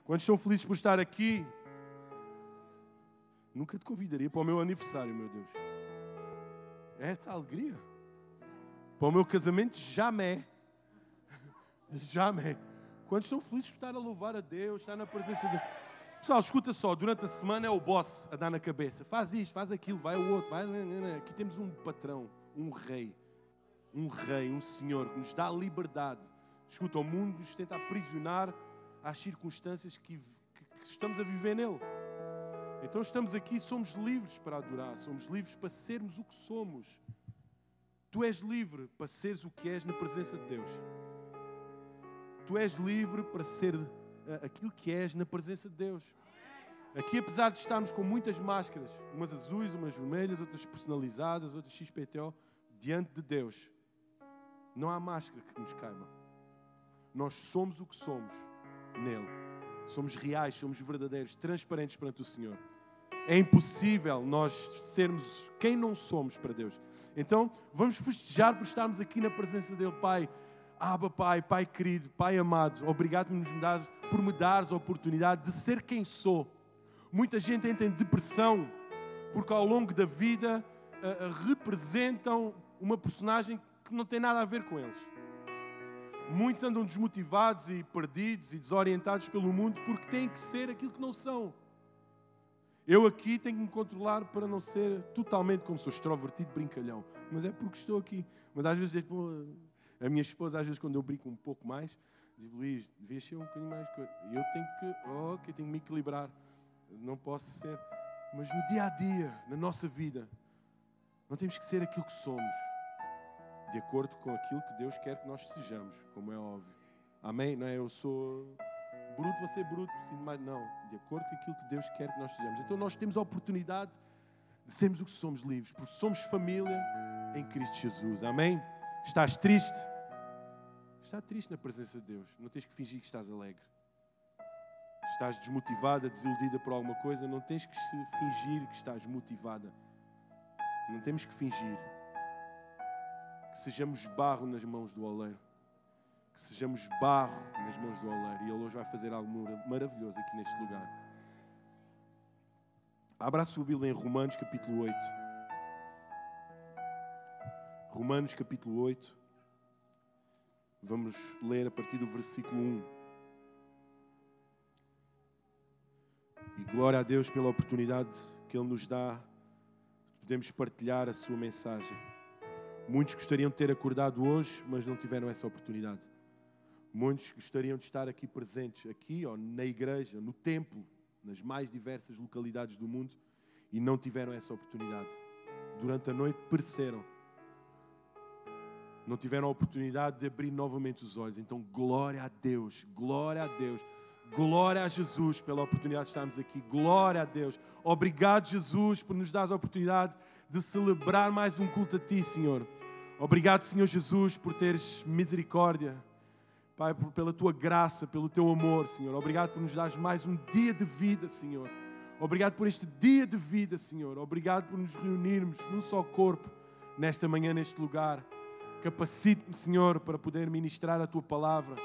Quantos estão felizes por estar aqui? Nunca te convidaria para o meu aniversário, meu Deus. É essa alegria. Para o meu casamento, jamais. Jamais. Quantos estão felizes por estar a louvar a Deus, estar na presença de Deus? Pessoal, escuta só, durante a semana é o boss a dar na cabeça. Faz isto, faz aquilo, vai o outro. Vai... Aqui temos um patrão, um rei, um senhor que nos dá liberdade. Escuta, o mundo nos tenta aprisionar às circunstâncias que estamos a viver nele. Então estamos aqui, somos livres para adorar, somos livres para sermos o que somos. Tu és livre para seres o que és na presença de Deus. Tu és livre para ser aquilo que és na presença de Deus. Aqui, apesar de estarmos com muitas máscaras, umas azuis, umas vermelhas, outras personalizadas, outras XPTO, diante de Deus, não há máscara que nos caiba. Nós somos o que somos nele. Somos reais, somos verdadeiros, transparentes perante o Senhor. É impossível nós sermos quem não somos para Deus. Então, vamos festejar por estarmos aqui na presença dele. Pai, Abba, Pai, Pai querido, Pai amado, obrigado por me dares a oportunidade de ser quem sou. Muita gente entra em depressão porque ao longo da vida representam uma personagem que não tem nada a ver com eles. Muitos andam desmotivados e perdidos e desorientados pelo mundo porque têm que ser aquilo que não são. Eu aqui tenho que me controlar para não ser totalmente como sou, extrovertido, brincalhão. Mas é porque estou aqui. Mas às vezes, a minha esposa, às vezes quando eu brinco um pouco mais, diz: Luís, devias ser um bocadinho mais... E eu tenho que me equilibrar. Não posso ser... Mas no dia a dia, na nossa vida, não temos que ser aquilo que somos, de acordo com aquilo que Deus quer que nós sejamos, como é óbvio. Amém? Não é eu sou bruto, vou ser bruto, mas não. De acordo com aquilo que Deus quer que nós sejamos. Então nós temos a oportunidade de sermos o que somos, livres, porque somos família em Cristo Jesus. Amém? Estás triste? Está triste na presença de Deus. Não tens que fingir que estás alegre. Estás desmotivada, desiludida por alguma coisa, não tens que fingir que estás motivada. Não temos que fingir. Que sejamos barro nas mãos do oleiro. Que sejamos barro nas mãos do oleiro. E Ele hoje vai fazer algo maravilhoso aqui neste lugar. Abra a sua Bíblia em Romanos capítulo 8. Romanos capítulo 8. Vamos ler a partir do versículo 1. E glória a Deus pela oportunidade que Ele nos dá de podermos partilhar a sua mensagem. Muitos gostariam de ter acordado hoje, mas não tiveram essa oportunidade. Muitos gostariam de estar aqui presentes, aqui ou na igreja, no templo, nas mais diversas localidades do mundo, e não tiveram essa oportunidade. Durante a noite pereceram. Não tiveram a oportunidade de abrir novamente os olhos. Então, glória a Deus, glória a Deus. Glória a Jesus pela oportunidade de estarmos aqui. Glória a Deus. Obrigado, Jesus, por nos dar a oportunidade de celebrar mais um culto a Ti, Senhor. Obrigado, Senhor Jesus, por teres misericórdia. Pai, pela Tua graça, pelo Teu amor, Senhor. Obrigado por nos dares mais um dia de vida, Senhor. Obrigado por este dia de vida, Senhor. Obrigado por nos reunirmos num só corpo nesta manhã, neste lugar. Capacite-me, Senhor, para poder ministrar a Tua palavra.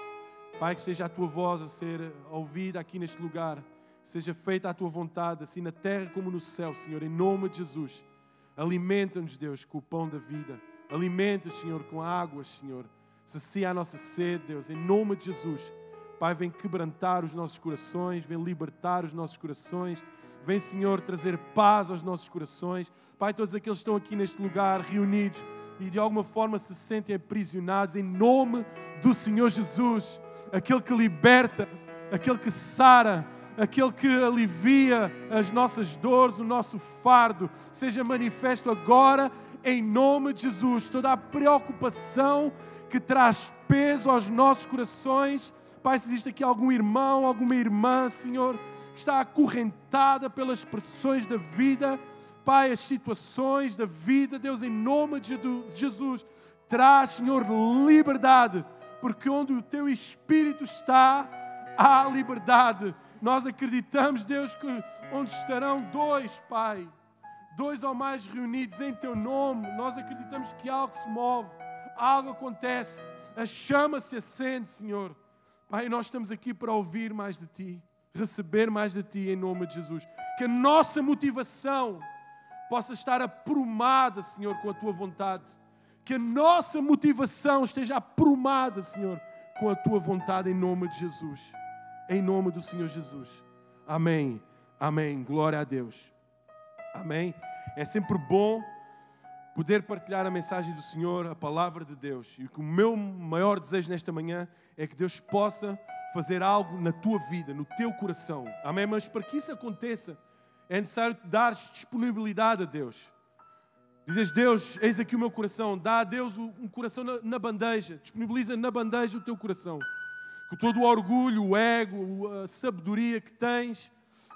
Pai, que seja a Tua voz a ser ouvida aqui neste lugar. Seja feita a Tua vontade, assim na terra como no céu, Senhor, em nome de Jesus. Alimenta-nos, Deus, com o pão da vida. Alimenta-nos, Senhor, com águas, Senhor. Sacia a nossa sede, Deus, em nome de Jesus. Pai, vem quebrantar os nossos corações, vem libertar os nossos corações. Vem, Senhor, trazer paz aos nossos corações. Pai, todos aqueles que estão aqui neste lugar, reunidos, e de alguma forma se sentem aprisionados, em nome do Senhor Jesus. Aquele que liberta, aquele que sara, aquele que alivia as nossas dores, o nosso fardo, seja manifesto agora em nome de Jesus. Toda a preocupação que traz peso aos nossos corações, Pai, se existe aqui algum irmão, alguma irmã, Senhor, que está acorrentada pelas pressões da vida, Pai, as situações da vida, Deus, em nome de Jesus, traz, Senhor, liberdade. Porque onde o Teu Espírito está, há liberdade. Nós acreditamos, Deus, que onde estarão dois, Pai, dois ou mais reunidos em Teu nome, nós acreditamos que algo se move, algo acontece, a chama se acende, Senhor. Pai, nós estamos aqui para ouvir mais de Ti. receber mais de Ti em nome de Jesus. Que a nossa motivação possa estar aprumada, Senhor, com a Tua vontade. Que a nossa motivação esteja aprumada, Senhor, com a Tua vontade em nome de Jesus. Em nome do Senhor Jesus. Amém. Amém. Glória a Deus. Amém. É sempre bom poder partilhar a mensagem do Senhor, a palavra de Deus. E o meu maior desejo nesta manhã é que Deus possa fazer algo na tua vida, no teu coração. Amém? Mas para que isso aconteça, é necessário dar disponibilidade a Deus. Dizes, Deus, eis aqui o meu coração. Dá a Deus um coração na bandeja. Disponibiliza na bandeja o teu coração. Com todo o orgulho, o ego, a sabedoria que tens,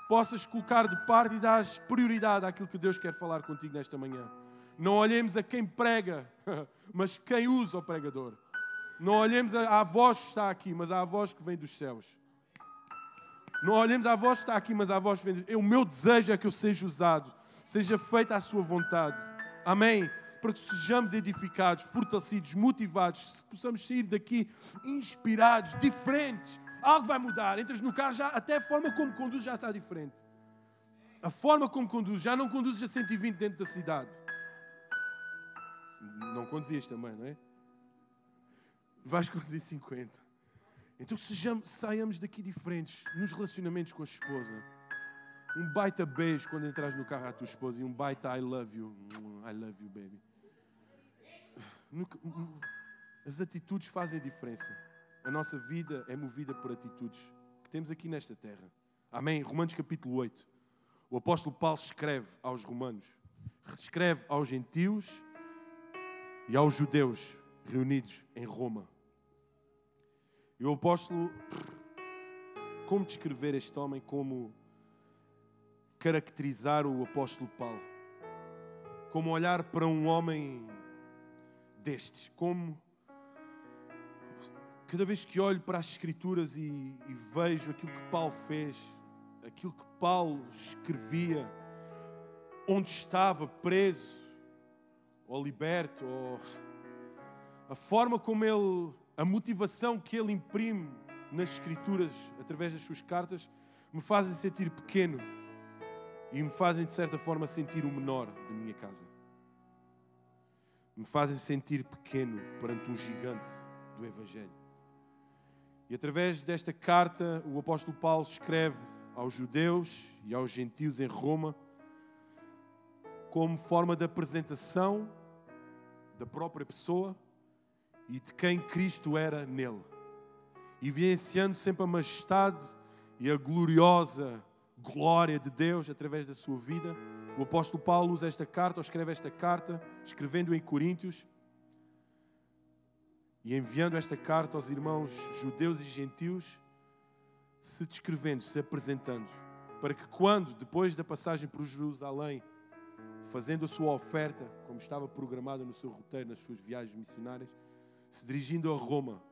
possas colocar de parte e dar prioridade àquilo que Deus quer falar contigo nesta manhã. Não olhemos a quem prega, mas quem usa o pregador. Não olhemos à voz que está aqui, mas à voz que vem dos céus. Não olhemos à voz que está aqui, mas à voz que vem dos céus. O meu desejo é que eu seja usado, seja feita a sua vontade. Amém? Para que sejamos edificados, fortalecidos, motivados, possamos sair daqui inspirados, diferentes. Algo vai mudar. Entras no carro, já, até a forma como conduz já está diferente. A forma como conduz, já não conduzes a 120 dentro da cidade. Não conduzias também, não é? Vais conduzir 50. Então saiamos daqui diferentes nos relacionamentos com a esposa. Um baita beijo quando entras no carro à tua esposa e um baita I love you. I love you, baby. As atitudes fazem a diferença. A nossa vida é movida por atitudes que temos aqui nesta terra. Amém? Romanos capítulo 8. O apóstolo Paulo escreve aos romanos. Escreve aos gentios e aos judeus reunidos em Roma. E o apóstolo, como descrever este homem, como caracterizar o apóstolo Paulo? Como olhar para um homem destes? Como cada vez que olho para as Escrituras e vejo aquilo que Paulo fez, aquilo que Paulo escrevia, onde estava preso, ou liberto, ou a forma como ele, a motivação que ele imprime nas Escrituras, através das suas cartas, me fazem sentir pequeno e me fazem, de certa forma, sentir o menor de minha casa. Me fazem sentir pequeno perante um gigante do Evangelho. E através desta carta, o apóstolo Paulo escreve aos judeus e aos gentios em Roma como forma de apresentação da própria pessoa e de quem Cristo era nele. Evidenciando sempre a majestade e a gloriosa glória de Deus através da sua vida. O apóstolo Paulo usa esta carta, ou escreve esta carta, escrevendo em Coríntios e enviando esta carta aos irmãos judeus e gentios, se descrevendo, se apresentando, para que quando, depois da passagem por Jerusalém, fazendo a sua oferta, como estava programada no seu roteiro, nas suas viagens missionárias, se dirigindo a Roma,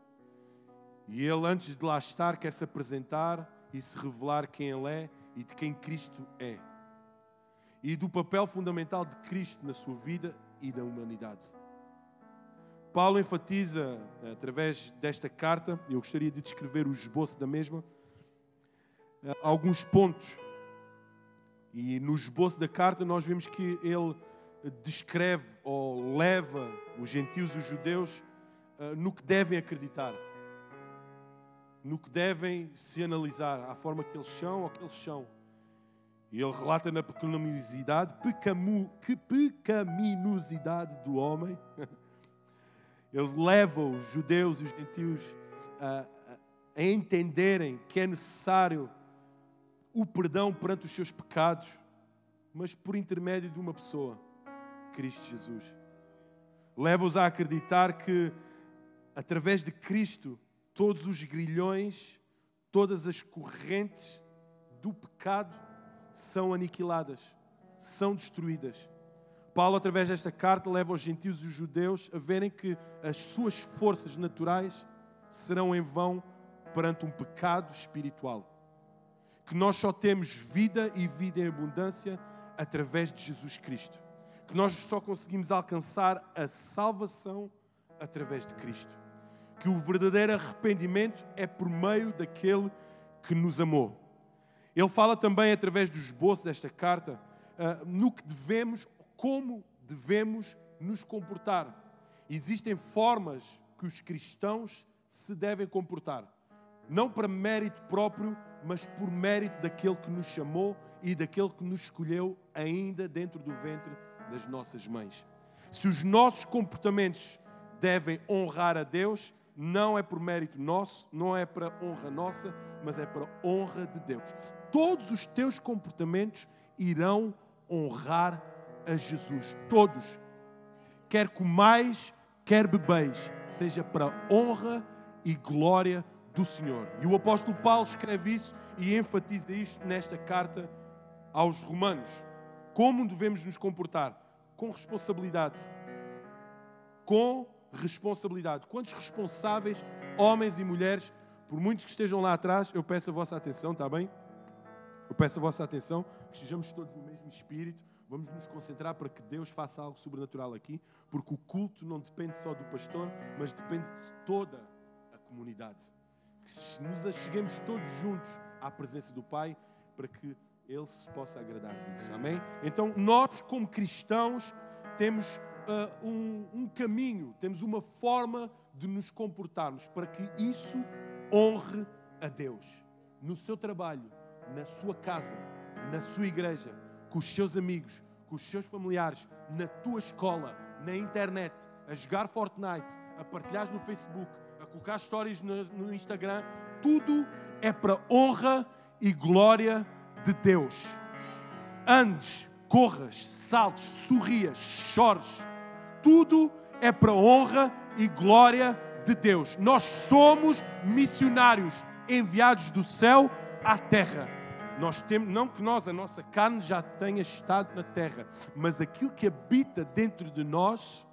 e ele, antes de lá estar, quer se apresentar e se revelar quem ele é e de quem Cristo é. E do papel fundamental de Cristo na sua vida e da humanidade. Paulo enfatiza, através desta carta, eu gostaria de descrever o esboço da mesma, alguns pontos. E no esboço da carta nós vemos que ele descreve ou leva os gentios e os judeus no que devem acreditar. No que devem se analisar, à forma que eles são ou que eles são. E ele relata na pecaminosidade do homem. Ele leva os judeus e os gentios a entenderem que é necessário o perdão perante os seus pecados, mas por intermédio de uma pessoa, Cristo Jesus. Leva-os a acreditar que, através de Cristo, todos os grilhões, todas as correntes do pecado são aniquiladas, são destruídas. Paulo, através desta carta, leva os gentios e os judeus a verem que as suas forças naturais serão em vão perante um pecado espiritual. Que nós só temos vida e vida em abundância através de Jesus Cristo. Que nós só conseguimos alcançar a salvação através de Cristo. Que o verdadeiro arrependimento é por meio daquele que nos amou. Ele fala também, através do esboço desta carta, no que devemos, como devemos nos comportar. Existem formas que os cristãos se devem comportar. Não para mérito próprio, mas por mérito daquele que nos chamou e daquele que nos escolheu ainda dentro do ventre das nossas mães. Se os nossos comportamentos devem honrar a Deus, não é por mérito nosso, não é para honra nossa, mas é para honra de Deus. Todos os teus comportamentos irão honrar a Jesus. Todos. Quer comais, quer bebeis, seja para honra e glória do Senhor. E o apóstolo Paulo escreve isso e enfatiza isto nesta carta aos Romanos. Como devemos nos comportar? Com responsabilidade. Com responsabilidade. Quantos responsáveis, homens e mulheres, por muitos que estejam lá atrás, eu peço a vossa atenção, está bem? Eu peço a vossa atenção, que estejamos todos no mesmo espírito. Vamos nos concentrar para que Deus faça algo sobrenatural aqui, porque o culto não depende só do pastor, mas depende de toda a comunidade. Que nos acheguemos todos juntos à presença do Pai, para que Ele se possa agradar disso. Amém? Então, nós, como cristãos, temos um caminho, temos uma forma de nos comportarmos para que isso honre a Deus. No seu trabalho, na sua casa, na sua igreja, com os seus amigos, com os seus familiares, na tua escola, na internet, a jogar Fortnite, a partilhar no Facebook, a colocar stories no Instagram, tudo é para honra e glória de Deus. Andes, corras, saltes, sorrias, chores, tudo é para honra e glória de Deus. Nós somos missionários enviados do céu à terra. Nós temos, não que a nossa carne já tenha estado na terra, mas aquilo que habita dentro de nós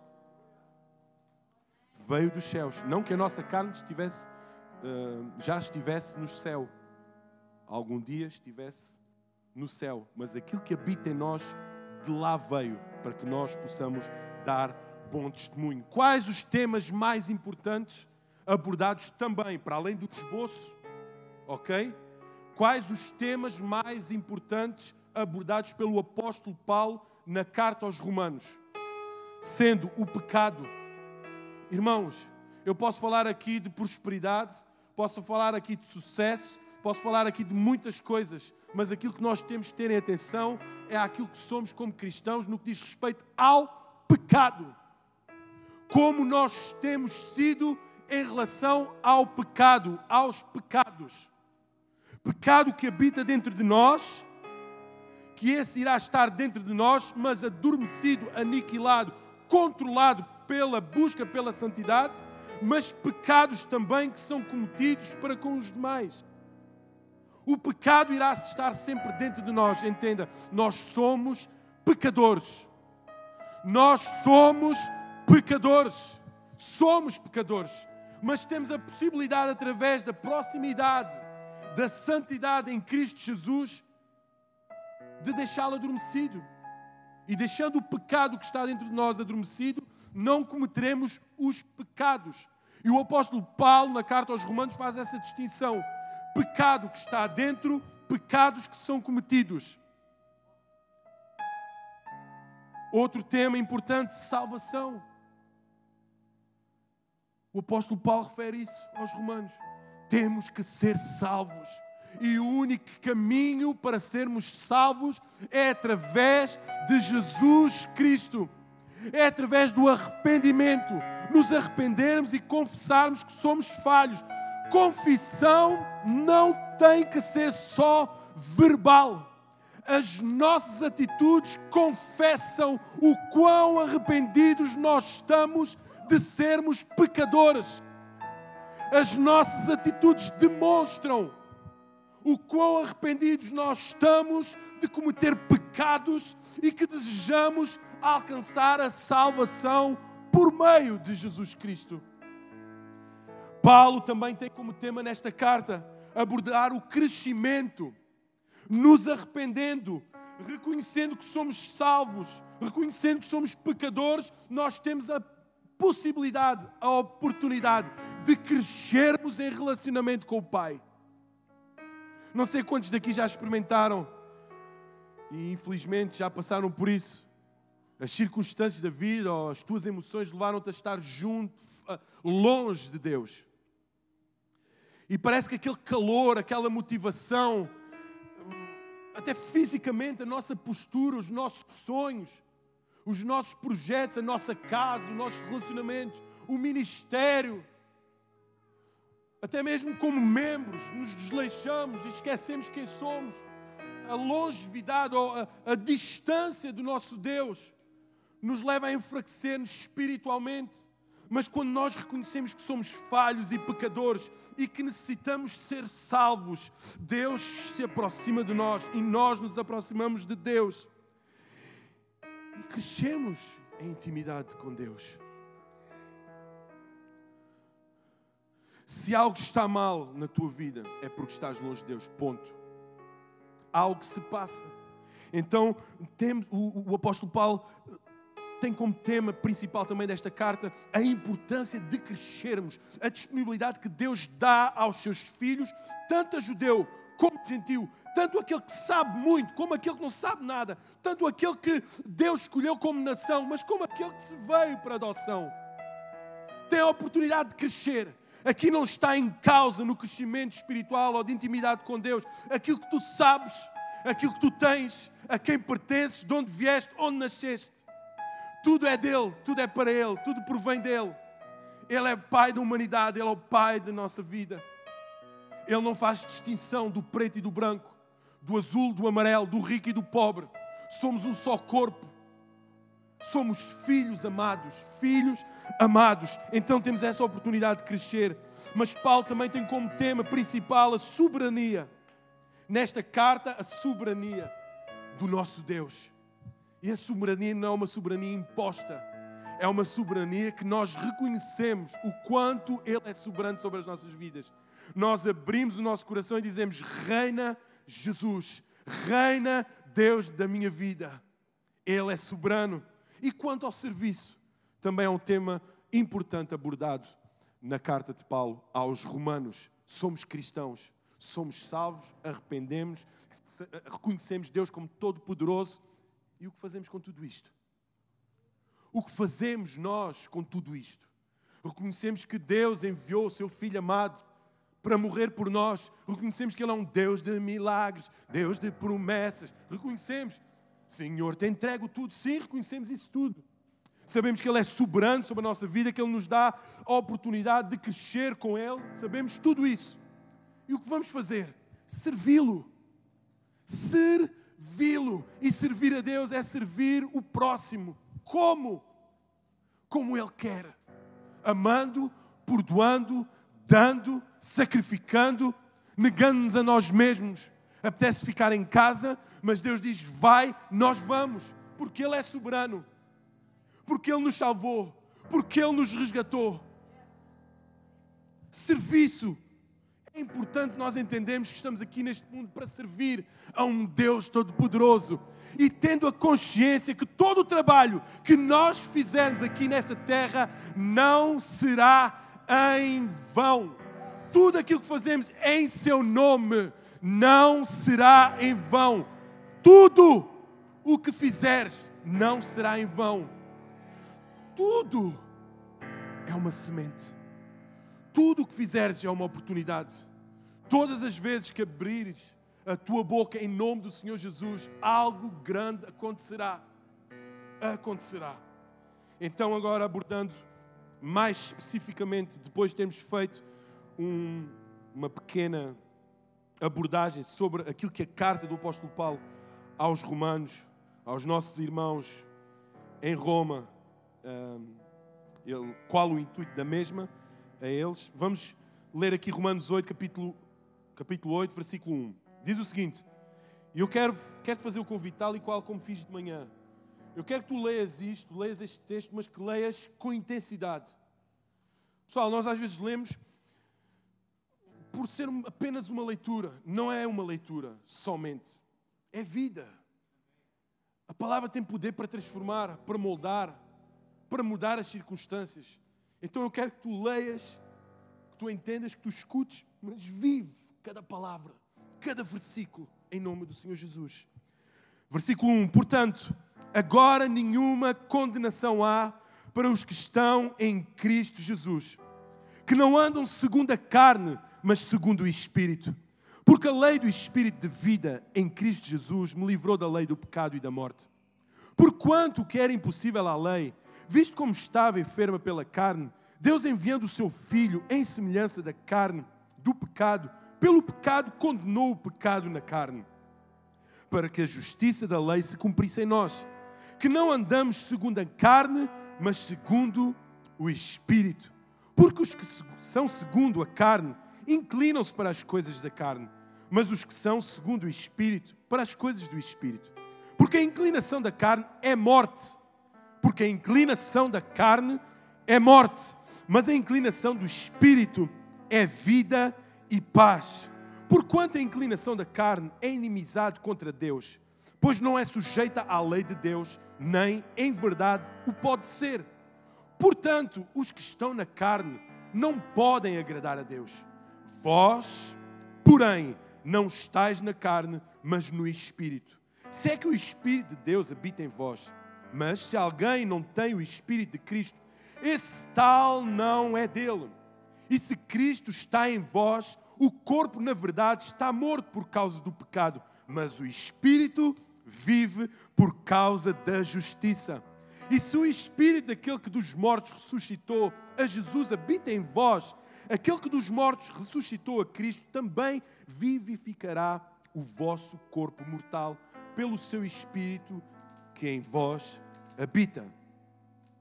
veio dos céus. Não que a nossa carne já estivesse no céu, algum dia estivesse no céu, mas aquilo que habita em nós de lá veio, para que nós possamos dar bom testemunho. Quais os temas mais importantes abordados também, para além do esboço, ok? Quais os temas mais importantes abordados pelo apóstolo Paulo na carta aos Romanos? Sendo o pecado. Irmãos, eu posso falar aqui de prosperidade, posso falar aqui de sucesso, posso falar aqui de muitas coisas, mas aquilo que nós temos de ter em atenção é aquilo que somos como cristãos no que diz respeito ao pecado. Como nós temos sido em relação ao pecado, aos pecados. Pecado que habita dentro de nós, que esse irá estar dentro de nós, mas adormecido, aniquilado, controlado pela busca pela santidade, mas pecados também que são cometidos para com os demais. O pecado irá estar sempre dentro de nós, entenda, nós somos pecadores. Nós somos pecadores. Somos pecadores. Mas temos a possibilidade, através da proximidade, da santidade em Cristo Jesus, de deixá-lo adormecido. E deixando o pecado que está dentro de nós adormecido, não cometeremos os pecados. E o apóstolo Paulo, na carta aos Romanos, faz essa distinção. Pecado que está dentro, pecados que são cometidos. Outro tema importante, salvação. O apóstolo Paulo refere isso aos Romanos. Temos que ser salvos. E o único caminho para sermos salvos é através de Jesus Cristo. É através do arrependimento. Nos arrependermos e confessarmos que somos falhos. Confissão não tem que ser só verbal. As nossas atitudes confessam o quão arrependidos nós estamos de sermos pecadores. As nossas atitudes demonstram o quão arrependidos nós estamos de cometer pecados e que desejamos alcançar a salvação por meio de Jesus Cristo. Paulo também tem como tema nesta carta abordar o crescimento, nos arrependendo, reconhecendo que somos salvos, reconhecendo que somos pecadores, nós temos a possibilidade, a oportunidade de crescermos em relacionamento com o Pai. Não sei quantos daqui já experimentaram e infelizmente já passaram por isso. As circunstâncias da vida ou as tuas emoções levaram-te a estar junto, longe de Deus. E parece que aquele calor, aquela motivação, até fisicamente, a nossa postura, os nossos sonhos, os nossos projetos, a nossa casa, os nossos relacionamentos, o ministério, até mesmo como membros, nos desleixamos e esquecemos quem somos. A longevidade ou a distância do nosso Deus nos leva a enfraquecer-nos espiritualmente. Mas quando nós reconhecemos que somos falhos e pecadores e que necessitamos ser salvos, Deus se aproxima de nós e nós nos aproximamos de Deus. E crescemos em intimidade com Deus. Se algo está mal na tua vida, é porque estás longe de Deus. Ponto. Algo se passa. Então, o apóstolo Paulo tem como tema principal também desta carta a importância de crescermos, a disponibilidade que Deus dá aos seus filhos, tanto a judeu como a gentil, tanto aquele que sabe muito como aquele que não sabe nada, tanto aquele que Deus escolheu como nação, mas como aquele que se veio para adoção. Tem a oportunidade de crescer. Aqui não está em causa no crescimento espiritual ou de intimidade com Deus aquilo que tu sabes, aquilo que tu tens, a quem pertences, de onde vieste, onde nasceste. Tudo é dele, tudo é para ele, tudo provém dele. Ele é Pai da humanidade, ele é o Pai da nossa vida. Ele não faz distinção do preto e do branco, do azul, do amarelo, do rico e do pobre. Somos um só corpo. Somos filhos amados, filhos amados. Então temos essa oportunidade de crescer. Mas Paulo também tem como tema principal a soberania. Nesta carta, a soberania do nosso Deus. E a soberania não é uma soberania imposta. É uma soberania que nós reconhecemos o quanto Ele é soberano sobre as nossas vidas. Nós abrimos o nosso coração e dizemos: reina Jesus, reina Deus da minha vida. Ele é soberano. E quanto ao serviço, também é um tema importante abordado na carta de Paulo aos Romanos. Somos cristãos, somos salvos, arrependemos, reconhecemos Deus como todo-poderoso. E o que fazemos com tudo isto? O que fazemos nós com tudo isto? Reconhecemos que Deus enviou o seu Filho amado para morrer por nós. Reconhecemos que Ele é um Deus de milagres, Deus de promessas. Reconhecemos, Senhor, te entrego tudo. Sim, reconhecemos isso tudo. Sabemos que Ele é soberano sobre a nossa vida, que Ele nos dá a oportunidade de crescer com Ele. Sabemos tudo isso. E o que vamos fazer? Servi-lo. Servi-lo. E servir a Deus é servir o próximo. Como? Como Ele quer. Amando, perdoando, dando, sacrificando, negando-nos a nós mesmos. Apetece ficar em casa, mas Deus diz: vai, nós vamos. Porque Ele é soberano. Porque Ele nos salvou. Porque Ele nos resgatou. Serviço. É importante nós entendermos que estamos aqui neste mundo para servir a um Deus todo-poderoso. E tendo a consciência que todo o trabalho que nós fizermos aqui nesta terra não será em vão. Tudo aquilo que fazemos em seu nome não será em vão. Tudo o que fizeres não será em vão. Tudo é uma semente. Tudo o que fizeres é uma oportunidade. Todas as vezes que abrires a tua boca em nome do Senhor Jesus, algo grande acontecerá. Acontecerá. Então agora abordando mais especificamente, depois de termos feito uma pequena abordagem sobre aquilo que a carta do apóstolo Paulo aos romanos, aos nossos irmãos em Roma, qual o intuito da mesma a eles. Vamos ler aqui Romanos 8, capítulo 8, versículo 1. Diz o seguinte, e eu quero-te fazer o convite tal e qual como fiz de manhã. Eu quero que tu leias este texto, mas que leias com intensidade. Pessoal, nós às vezes lemos por ser apenas uma leitura. Não é uma leitura somente. É vida. A palavra tem poder para transformar, para moldar, para mudar as circunstâncias. Então eu quero que tu leias, que tu entendas, que tu escutes, mas vive cada palavra. cada versículo em nome do Senhor Jesus. Versículo 1. Portanto, agora nenhuma condenação há para os que estão em Cristo Jesus, que não andam segundo a carne, mas segundo o Espírito. Porque a lei do Espírito de vida em Cristo Jesus me livrou da lei do pecado e da morte. Porquanto o que era impossível à lei, visto como estava enferma pela carne, Deus enviando o seu Filho em semelhança da carne do pecado, pelo pecado condenou o pecado na carne, para que a justiça da lei se cumprisse em nós, que não andamos segundo a carne, mas segundo o Espírito. Porque os que são segundo a carne inclinam-se para as coisas da carne, mas os que são segundo o Espírito, para as coisas do Espírito. Porque a inclinação da carne é morte. Porque a inclinação da carne é morte, mas a inclinação do Espírito é vida e paz. Porquanto a inclinação da carne é inimizade contra Deus, pois não é sujeita à lei de Deus, nem, em verdade, o pode ser. Portanto, os que estão na carne não podem agradar a Deus. Vós, porém, não estáis na carne, mas no Espírito. Se é que o Espírito de Deus habita em vós. Mas se alguém não tem o Espírito de Cristo, esse tal não é dele. E se Cristo está em vós, o corpo, na verdade, está morto por causa do pecado, mas o Espírito vive por causa da justiça. E se o Espírito daquele que dos mortos ressuscitou a Jesus habita em vós, aquele que dos mortos ressuscitou a Cristo também vivificará o vosso corpo mortal pelo seu Espírito que em vós habita.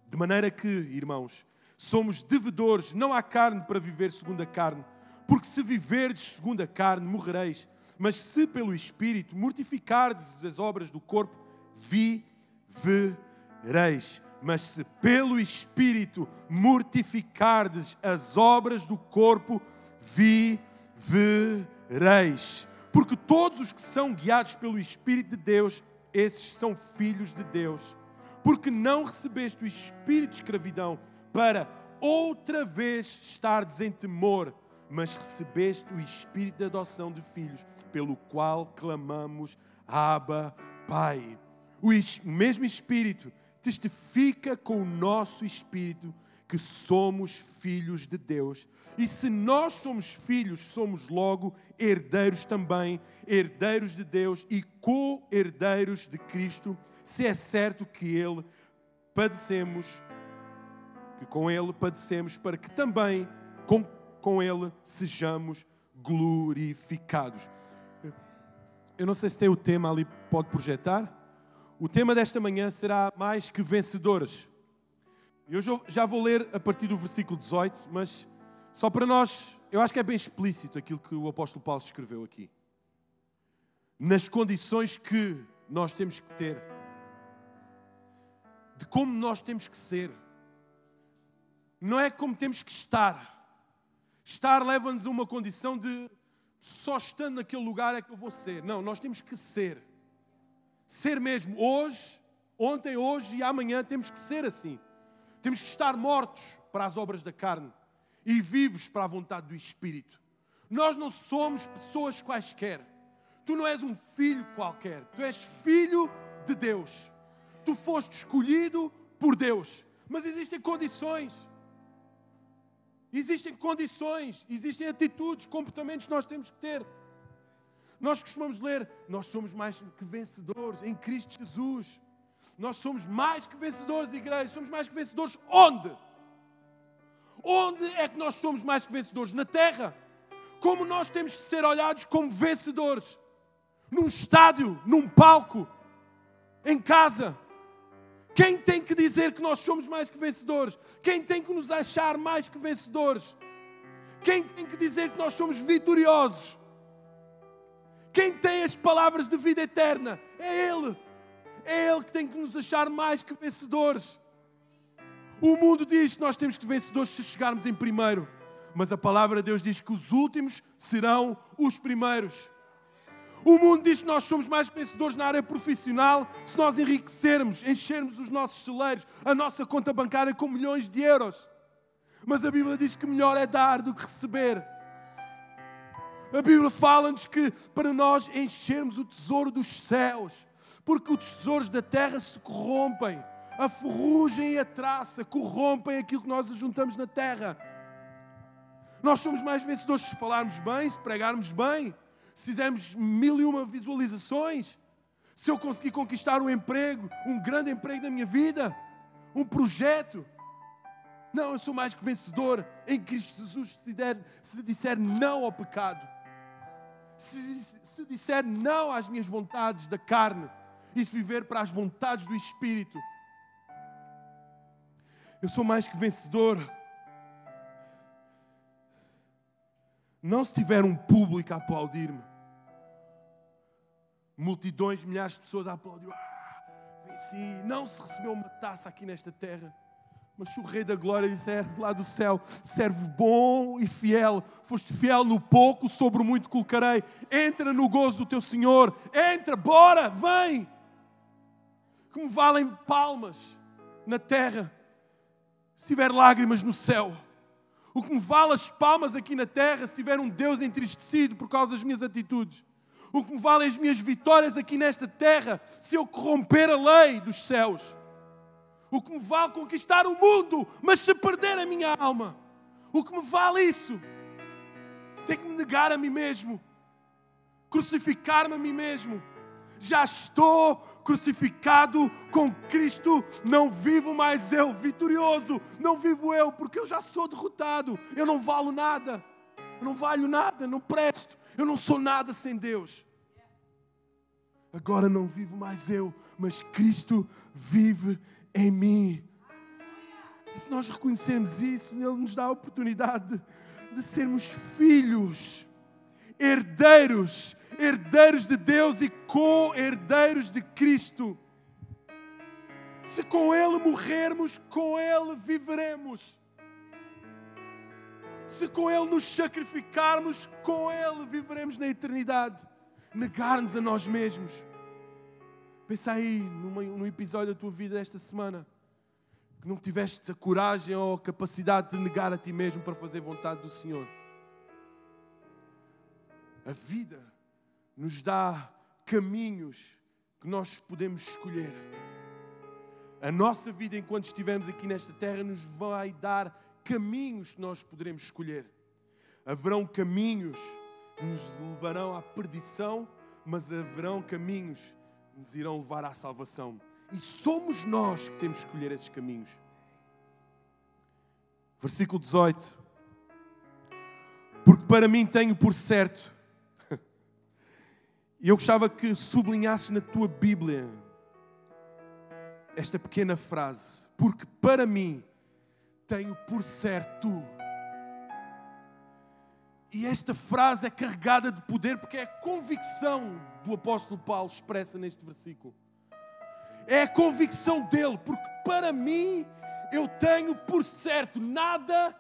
De maneira que, irmãos, somos devedores não à carne para viver segundo a carne, porque se viverdes segundo a carne, morrereis. Mas se pelo Espírito mortificardes as obras do corpo, vivereis. Mas se pelo Espírito mortificardes as obras do corpo, vivereis. Porque todos os que são guiados pelo Espírito de Deus, esses são filhos de Deus. Porque não recebeste o espírito de escravidão para outra vez estardes em temor, mas recebeste o espírito de adoção de filhos, pelo qual clamamos, Abba, Pai. O mesmo Espírito testifica com o nosso espírito que somos filhos de Deus. E se nós somos filhos, somos logo herdeiros também, herdeiros de Deus e co-herdeiros de Cristo, se é certo que com Ele padecemos, para que também com Ele sejamos glorificados. Eu não sei se tem o tema ali, pode projetar. O tema desta manhã será mais que vencedores. Eu já vou ler a partir do versículo 18, mas só para nós, eu acho que é bem explícito aquilo que o apóstolo Paulo escreveu aqui. Nas condições que nós temos que ter, de como nós temos que ser. Não é como temos que estar. Estar leva-nos a uma condição de só estando naquele lugar é que eu vou ser. Não, nós temos que ser. Ser mesmo. Hoje, ontem, hoje e amanhã temos que ser assim. Temos que estar mortos para as obras da carne e vivos para a vontade do Espírito. Nós não somos pessoas quaisquer. Tu não és um filho qualquer. Tu és filho de Deus. Tu foste escolhido por Deus. Mas existem condições. Existem condições. Existem atitudes, comportamentos que nós temos que ter. Nós costumamos ler, nós somos mais que vencedores em Cristo Jesus. Nós somos mais que vencedores, igreja. Somos mais que vencedores onde? Onde é que nós somos mais que vencedores? Na terra. Como nós temos que ser olhados como vencedores? Num estádio, num palco, em casa. Quem tem que dizer que nós somos mais que vencedores? Quem tem que nos achar mais que vencedores? Quem tem que dizer que nós somos vitoriosos? Quem tem as palavras de vida eterna? É Ele. É Ele que tem que nos achar mais que vencedores. O mundo diz que nós temos que ser vencedores se chegarmos em primeiro. Mas a palavra de Deus diz que os últimos serão os primeiros. O mundo diz que nós somos mais vencedores na área profissional se nós enriquecermos, enchermos os nossos celeiros, a nossa conta bancária com milhões de euros. Mas a Bíblia diz que melhor é dar do que receber. A Bíblia fala-nos que para nós enchermos o tesouro dos céus, porque os tesouros da terra se corrompem, a ferrugem e a traça corrompem aquilo que nós ajuntamos na terra. Nós somos mais vencedores se falarmos bem, se pregarmos bem, se fizermos 1001 visualizações, se eu conseguir conquistar um emprego, um grande emprego na minha vida, um projeto. Não, eu sou mais que vencedor em Cristo Jesus se disser não ao pecado. Se disser não às minhas vontades da carne e se viver para as vontades do Espírito. Eu sou mais que vencedor. Não se tiver um público a aplaudir-me. Multidões, milhares de pessoas a aplaudir. Venci. Não se recebeu uma taça aqui nesta terra. Mas se o Rei da Glória disser lá do céu, servo bom e fiel, foste fiel no pouco, sobre o muito colocarei. Entra no gozo do teu Senhor. Entra, bora, vem. Que me valem palmas na terra, se tiver lágrimas no céu. O que me vale as palmas aqui na terra, se tiver um Deus entristecido por causa das minhas atitudes. O que me vale as minhas vitórias aqui nesta terra, se eu corromper a lei dos céus. O que me vale conquistar o mundo, mas se perder a minha alma. O que me vale isso? Tenho que me negar a mim mesmo. Crucificar-me a mim mesmo. Já estou crucificado com Cristo. Não vivo mais eu, vitorioso. Não vivo eu, porque eu já sou derrotado. Eu não valo nada. Eu não valho nada, não presto. Eu não sou nada sem Deus. Agora não vivo mais eu, mas Cristo vive em mim. E se nós reconhecermos isso, Ele nos dá a oportunidade de sermos filhos, herdeiros de Deus e co-herdeiros de Cristo. Se com Ele morrermos, com Ele viveremos. Se com Ele nos sacrificarmos, com Ele viveremos na eternidade. Negar-nos a nós mesmos. Pensa aí num episódio da tua vida esta semana que não tiveste a coragem ou a capacidade de negar a ti mesmo para fazer vontade do Senhor. A vida nos dá caminhos que nós podemos escolher. A nossa vida, enquanto estivermos aqui nesta terra, nos vai dar caminhos que nós poderemos escolher. Haverão caminhos que nos levarão à perdição, mas haverão caminhos que nos irão levar à salvação. E somos nós que temos que escolher esses caminhos. Versículo 18. Porque para mim tenho por certo. E eu gostava que sublinhasses na tua Bíblia esta pequena frase. Porque para mim tenho por certo. E esta frase é carregada de poder porque é a convicção do apóstolo Paulo expressa neste versículo. É a convicção dele, porque para mim eu tenho por certo, nada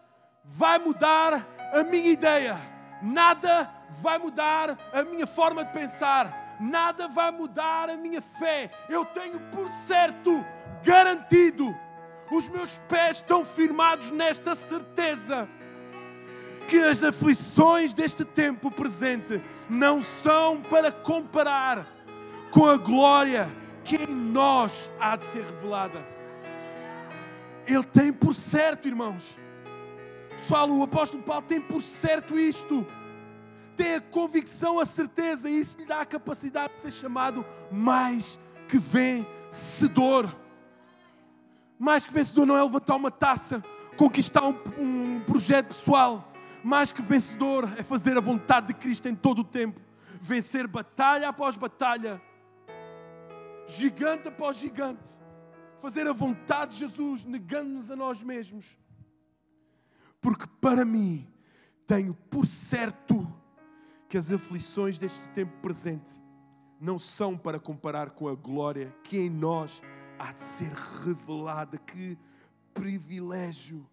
vai mudar a minha ideia, nada vai mudar a minha forma de pensar, nada vai mudar a minha fé. Eu tenho por certo, garantido, os meus pés estão firmados nesta certeza que as aflições deste tempo presente não são para comparar com a glória que em nós há de ser revelada. Ele tem por certo, irmãos. Pessoal, o apóstolo Paulo tem por certo isto. Tem a convicção, a certeza, e isso lhe dá a capacidade de ser chamado mais que vencedor. Mais que vencedor não é levantar uma taça, conquistar um projeto pessoal. Mais que vencedor é fazer a vontade de Cristo em todo o tempo. Vencer batalha após batalha. Gigante após gigante. Fazer a vontade de Jesus, negando-nos a nós mesmos. Porque para mim, tenho por certo que as aflições deste tempo presente não são para comparar com a glória que em nós há de ser revelada. Que privilégio!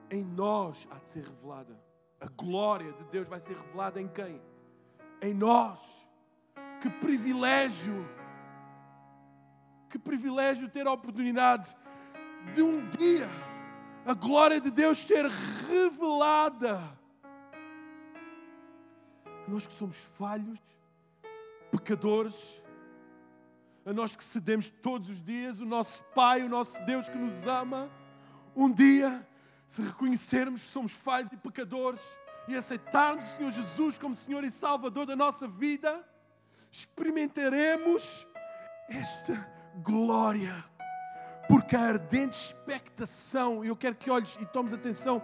Em nós há de ser revelada. A glória de Deus vai ser revelada em quem? Em nós. Que privilégio! Que privilégio ter a oportunidade de um dia a glória de Deus ser revelada. A nós que somos falhos, pecadores, a nós que cedemos todos os dias, o nosso Pai, o nosso Deus que nos ama, um dia, se reconhecermos que somos falhos e pecadores e aceitarmos o Senhor Jesus como Senhor e Salvador da nossa vida, experimentaremos esta glória. Porque a ardente expectação, e eu quero que olhes e tomes atenção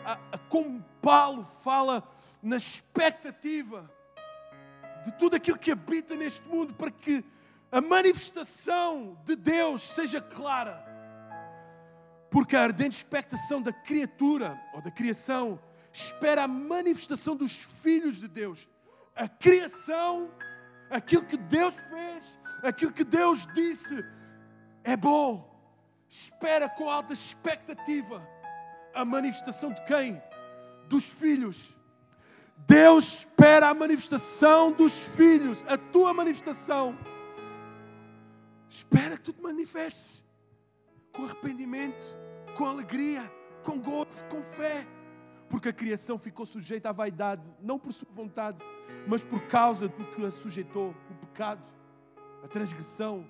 a como Paulo fala na expectativa de tudo aquilo que habita neste mundo, para que a manifestação de Deus seja clara. Porque a ardente expectação da criatura, ou da criação, espera a manifestação dos filhos de Deus. A criação, aquilo que Deus fez, aquilo que Deus disse, é bom. Espera com alta expectativa a manifestação de quem? Dos filhos. Deus espera a manifestação dos filhos, a tua manifestação. Espera que tu te manifestes com arrependimento, com alegria, com gozo, com fé. Porque a criação ficou sujeita à vaidade, não por sua vontade, mas por causa do que a sujeitou, o pecado, a transgressão.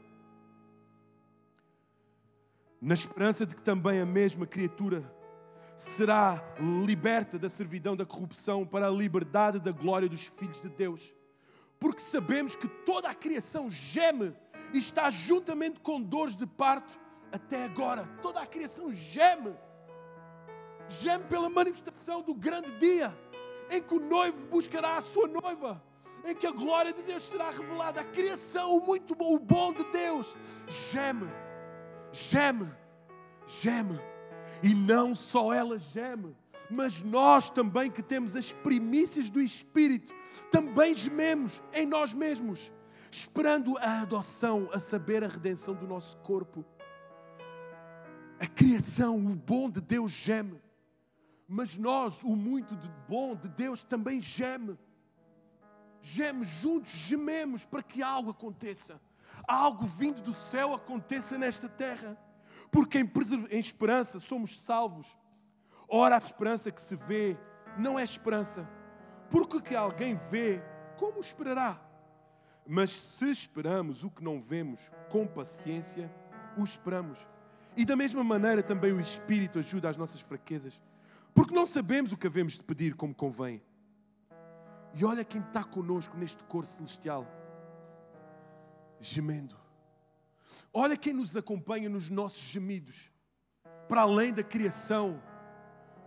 Na esperança de que também a mesma criatura será liberta da servidão da corrupção para a liberdade da glória dos filhos de Deus. Porque sabemos que toda a criação geme e está juntamente com dores de parto até agora. Toda a criação geme. Geme pela manifestação do grande dia em que o noivo buscará a sua noiva, em que a glória de Deus será revelada. A criação, o muito bom, o bom de Deus, geme, geme, geme. E não só ela geme, mas nós também, que temos as primícias do Espírito, também gememos em nós mesmos, esperando a adoção, a saber, a redenção do nosso corpo. A criação, o bom de Deus geme, mas nós, o muito de bom de Deus, também geme. Geme juntos, gememos para que algo aconteça. Algo vindo do céu aconteça nesta terra. Porque em esperança somos salvos. Ora, a esperança que se vê não é esperança. Porque o que alguém vê, como esperará? Mas se esperamos o que não vemos, com paciência o esperamos. E da mesma maneira também o Espírito ajuda às nossas fraquezas. Porque não sabemos o que havemos de pedir como convém. E olha quem está connosco neste coro celestial, gemendo. Olha quem nos acompanha nos nossos gemidos. Para além da criação,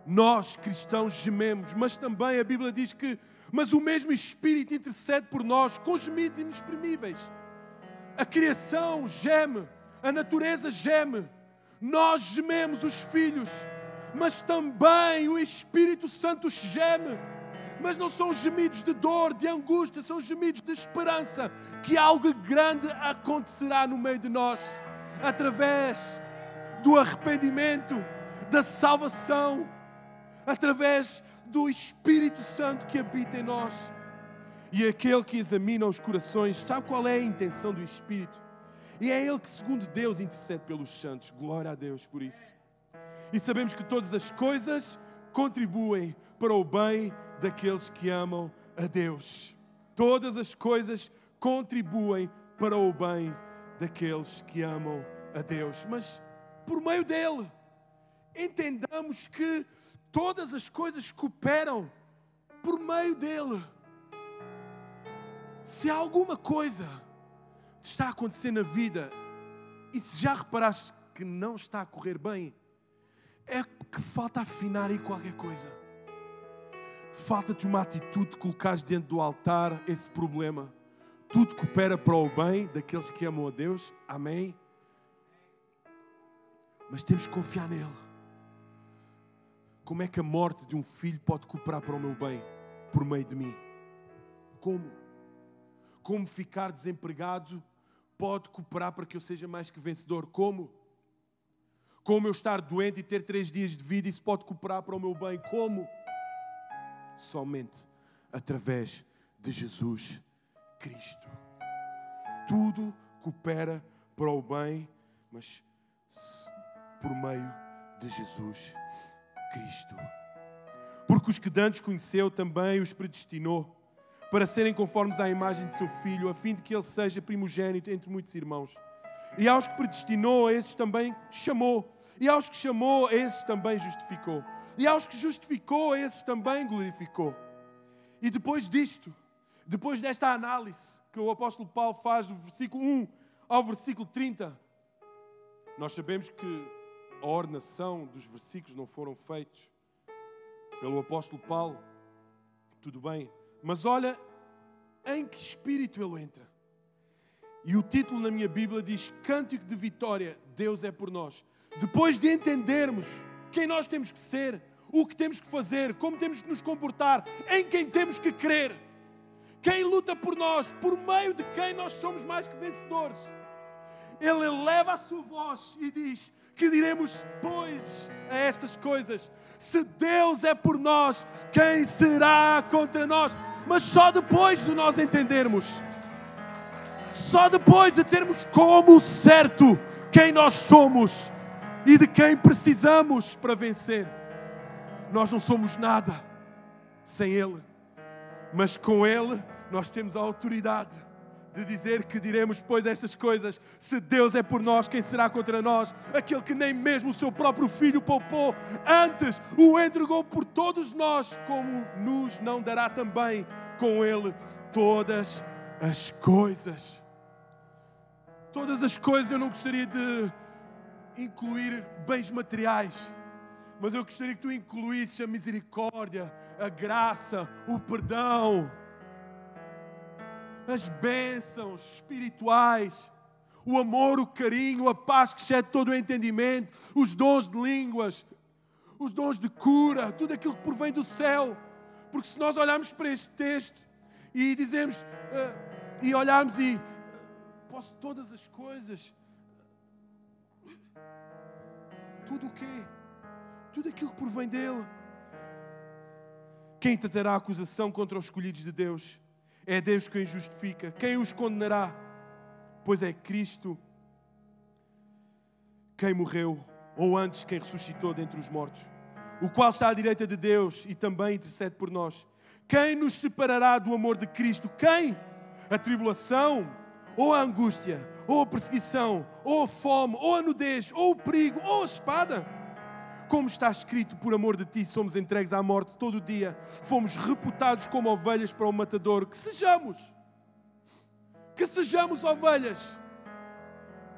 nós cristãos gememos. Mas também a Bíblia diz que mas o mesmo Espírito intercede por nós com gemidos inexprimíveis. A criação geme, a natureza geme. Nós gememos, os filhos. Mas também o Espírito Santo geme. Mas não são gemidos de dor, de angústia, são gemidos de esperança, que algo grande acontecerá no meio de nós, através do arrependimento, da salvação, através do Espírito Santo que habita em nós. E aquele que examina os corações sabe qual é a intenção do Espírito. E é Ele que, segundo Deus, intercede pelos santos. Glória a Deus por isso. E sabemos que todas as coisas contribuem para o bem daqueles que amam a Deus. Todas as coisas contribuem para o bem daqueles que amam a Deus. Mas por meio dele, entendamos que todas as coisas cooperam por meio dele. Se há alguma coisa que está a acontecer na vida e se já reparaste que não está a correr bem, é que falta afinar aí qualquer coisa. Falta-te uma atitude de colocares diante do altar esse problema. Tudo coopera para o bem daqueles que amam a Deus. Amém? Mas temos que confiar nele. Como é que a morte de um filho pode cooperar para o meu bem por meio de mim? Como? Como ficar desempregado pode cooperar para que eu seja mais que vencedor? Como? Como eu estar doente e ter 3 dias de vida, isso pode cooperar para o meu bem? Como? Somente através de Jesus Cristo. Tudo coopera para o bem, mas por meio de Jesus Cristo. Porque os que dantes conheceu também os predestinou para serem conformes à imagem de seu Filho, a fim de que ele seja primogênito entre muitos irmãos. E aos que predestinou, a esses também chamou. E aos que chamou, a esses também justificou. E aos que justificou, a esses também glorificou. E depois disto, depois desta análise que o apóstolo Paulo faz do versículo 1 ao versículo 30, nós sabemos que a ordenação dos versículos não foram feitos pelo apóstolo Paulo. Tudo bem. Mas olha em que espírito ele entra. E o título na minha Bíblia diz: Cântico de vitória, Deus é por nós. Depois de entendermos quem nós temos que ser, o que temos que fazer, como temos que nos comportar, em quem temos que crer, quem luta por nós, por meio de quem nós somos mais que vencedores, ele eleva a sua voz e diz: que diremos, pois, a estas coisas? Se Deus é por nós, quem será contra nós? Mas só depois de nós entendermos, só depois de termos como certo quem nós somos e de quem precisamos para vencer. Nós não somos nada sem Ele, mas com Ele nós temos a autoridade de dizer que diremos, pois, estas coisas: se Deus é por nós, quem será contra nós? Aquele que nem mesmo o seu próprio Filho poupou, antes o entregou por todos nós, como nos não dará também com Ele todas as coisas? Todas as coisas. Eu não gostaria de incluir bens materiais, mas eu gostaria que tu incluísses a misericórdia, a graça, o perdão, as bênçãos espirituais, o amor, o carinho, a paz que excede todo o entendimento, os dons de línguas, os dons de cura, tudo aquilo que provém do céu. Porque se nós olharmos para este texto e dizermos, e olharmos e posso todas as coisas, tudo o quê? Tudo aquilo que provém dele. Quem tentará acusação contra os escolhidos de Deus? É Deus quem justifica. Quem os condenará? Pois é Cristo quem morreu, ou antes quem ressuscitou dentre os mortos, o qual está à direita de Deus e também intercede por nós. Quem nos separará do amor de Cristo? Quem? A tribulação, ou a angústia, ou a perseguição, ou a fome, ou a nudez, ou o perigo, ou a espada? Como está escrito, por amor de ti somos entregues à morte todo o dia, fomos reputados como ovelhas para o matador. Que sejamos ovelhas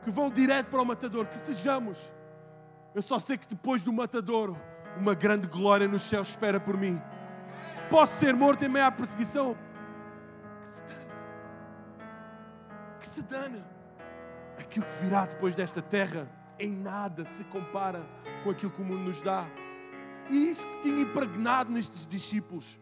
que vão direto para o matador, que sejamos. Eu só sei que depois do matador, uma grande glória nos céus espera por mim. Posso ser morto em meio à perseguição. Que se dane. Aquilo que virá depois desta terra em nada se compara com aquilo que o mundo nos dá. E isso que tinha impregnado nestes discípulos,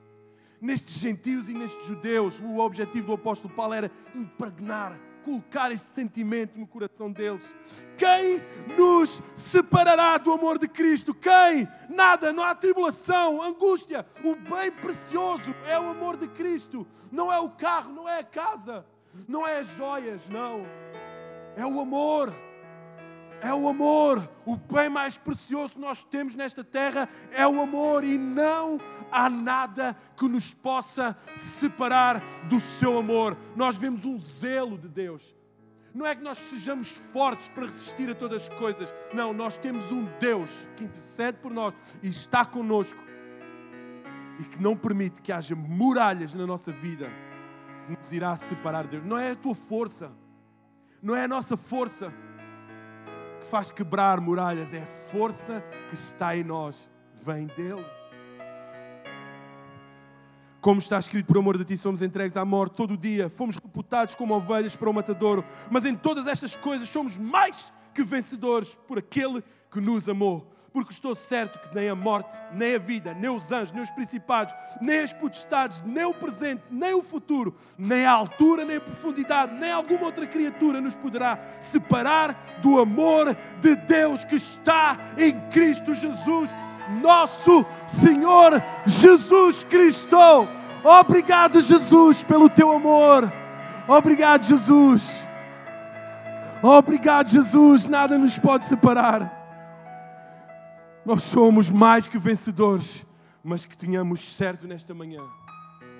nestes gentios e nestes judeus. O objetivo do apóstolo Paulo era impregnar, colocar este sentimento no coração deles. Quem nos separará do amor de Cristo? Quem? Nada, não há tribulação, angústia. O bem precioso é o amor de Cristo. Não é o carro, não é a casa, não é as joias, não. É o amor. É o amor. O bem mais precioso que nós temos nesta terra é o amor. E não há nada que nos possa separar do seu amor. Nós vemos um zelo de Deus. Não é que nós sejamos fortes para resistir a todas as coisas. Não, nós temos um Deus que intercede por nós e está connosco. E que não permite que haja muralhas na nossa vida que nos irá separar de Deus. Não é a tua força. Não é a nossa força que faz quebrar muralhas, é a força que está em nós, vem dele. Como está escrito, por amor de ti somos entregues à morte todo o dia, fomos reputados como ovelhas para o matadouro, mas em todas estas coisas somos mais que vencedores por aquele que nos amou. Porque estou certo que nem a morte, nem a vida, nem os anjos, nem os principados, nem as potestades, nem o presente, nem o futuro, nem a altura, nem a profundidade, nem alguma outra criatura nos poderá separar do amor de Deus que está em Cristo Jesus, nosso Senhor Jesus Cristo. Obrigado, Jesus, pelo teu amor. Obrigado, Jesus. Obrigado, Jesus. Nada nos pode separar. Nós somos mais que vencedores, mas que tenhamos certo nesta manhã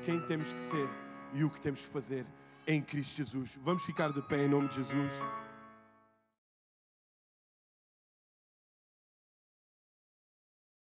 quem temos que ser. e o que temos de fazer em Cristo Jesus. Vamos ficar de pé em nome de Jesus.